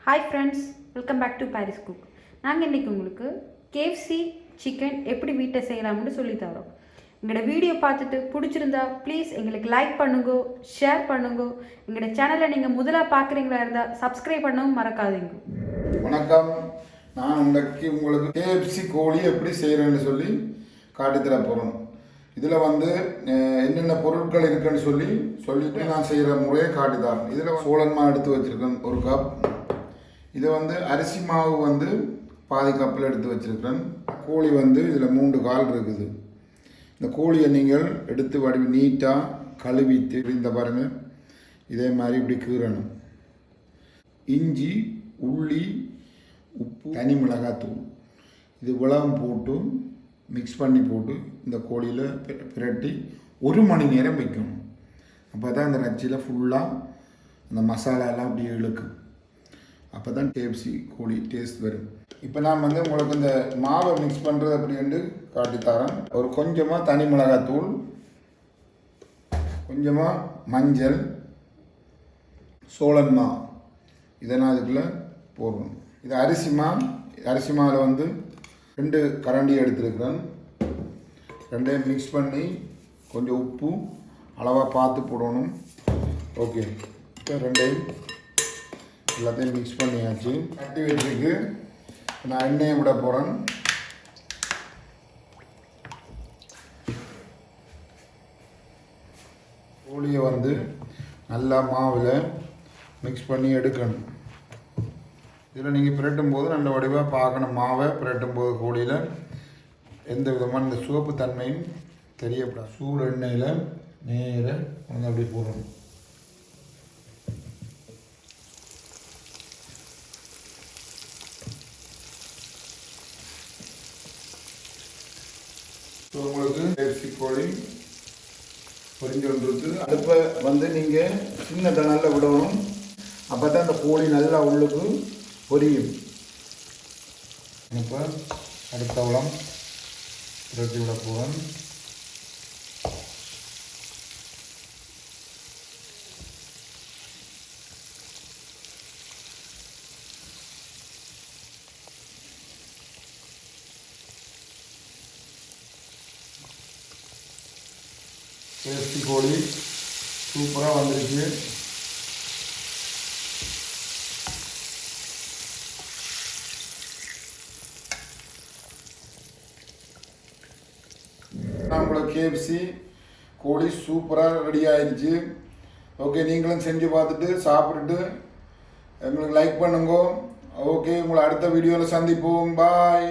Hi friends, welcome back to Paris cook. நாங்கள் இன்றைக்கி உங்களுக்கு KFC சிக்கன் எப்படி வீட்டில் செய்யலாம்னு சொல்லித்தரோம். எங்களோட வீடியோ பார்த்துட்டு பிடிச்சிருந்தா ப்ளீஸ் எங்களுக்கு லைக் பண்ணுங்க, ஷேர் பண்ணுங்க. எங்களோட சேனலை நீங்கள் முதலாக பார்க்குறீங்களா இருந்தால் சப்ஸ்கிரைப் பண்ணவும் மறக்காதீங்க. வணக்கம். நான் இன்றைக்கு உங்களுக்கு KFC கோழி எப்படி செய்கிறேன்னு சொல்லி காட்டித்தர போகிறோம். இதில் என்னென்ன பொருட்கள் இருக்குன்னு சொல்லிட்டு நான் செய்கிற முறையை காட்டித்தரேன். இதில் சோளன் மாவு எடுத்து வச்சுருக்கேன் 1 கப். இதை அரிசி மாவு பாதி கப்பில் எடுத்து வச்சுருக்கிறேன். கோழி இதில் 3 கால் இருக்குது. இந்த கோழியை நீங்கள் எடுத்து வடிவு நீட்டாக கழுவிட்டு இந்த பாருங்கள், இதே மாதிரி இப்படி கீறணும். இஞ்சி, உள்ளி, உப்பு, தனி மிளகாத்தூள் இது இவ்வளவும் போட்டு மிக்ஸ் பண்ணி போட்டு இந்த கோழியில் பிரட்டி 1 மணி நேரம் வைக்கணும். அப்போ தான் இந்த நச்சியில் ஃபுல்லாக அந்த மசாலாலாம் அப்படியே இழுக்கும். அப்போ தான் KFC கோழி டேஸ்ட் வரும். இப்போ நான் உங்களுக்கு இந்த மாவை மிக்ஸ் பண்ணுறது அப்படின்ட்டு காட்டித்தரேன். ஒரு கொஞ்சமாக தனி மிளகாத்தூள், கொஞ்சமாக மஞ்சள், சோளன் மா இதை நான் அதுக்குள்ளே போடுறோம். இது அரிசி மாவில் 2 கரண்டி எடுத்துருக்கிறேன். ரெண்டையும் மிக்ஸ் பண்ணி கொஞ்சம் உப்பு அளவாக பார்த்து போடணும். ஓகே, இப்போ ரெண்டையும் எல்லாத்தையும் மிக்ஸ் பண்ணியாச்சு. கட்டி வச்சுருக்கு. நான் எண்ணெயை விட போகிறேன். கோழியை நல்லா மாவில் மிக்ஸ் பண்ணி எடுக்கணும். இதில் நீங்கள் பிரட்டும் போது நல்ல வடிவாக பார்க்கணும். மாவை பிரட்டும் போது கோழியில் எந்த விதமான இந்த சோப்பு தன்மையும் தெரியப்படாது. சூடு எண்ணெயில் நேராக அப்படி போடணும். ஸோ உங்களுக்கு KFC கோழி பொரிஞ்சு வந்துருக்கு. அடுப்பை நீங்கள் சின்ன டனலில் விடணும். அப்போ தான் அந்த கோழி நல்லா உள்ளுக்கு பொரியும். இப்போ அடுத்தவளம் புரட்டி விட போகிறேன். KFC கோழி சூப்பராக வந்துருக்கு. நம்மளோட KFC கோழி சூப்பராக ரெடி ஆயிடுச்சு. ஓகே, நீங்களும் செஞ்சு பார்த்துட்டு சாப்பிட்டுட்டு எங்களுக்கு லைக் பண்ணுங்க. ஓகே, உங்களை அடுத்த வீடியோவில் சந்திப்போம். பாய்.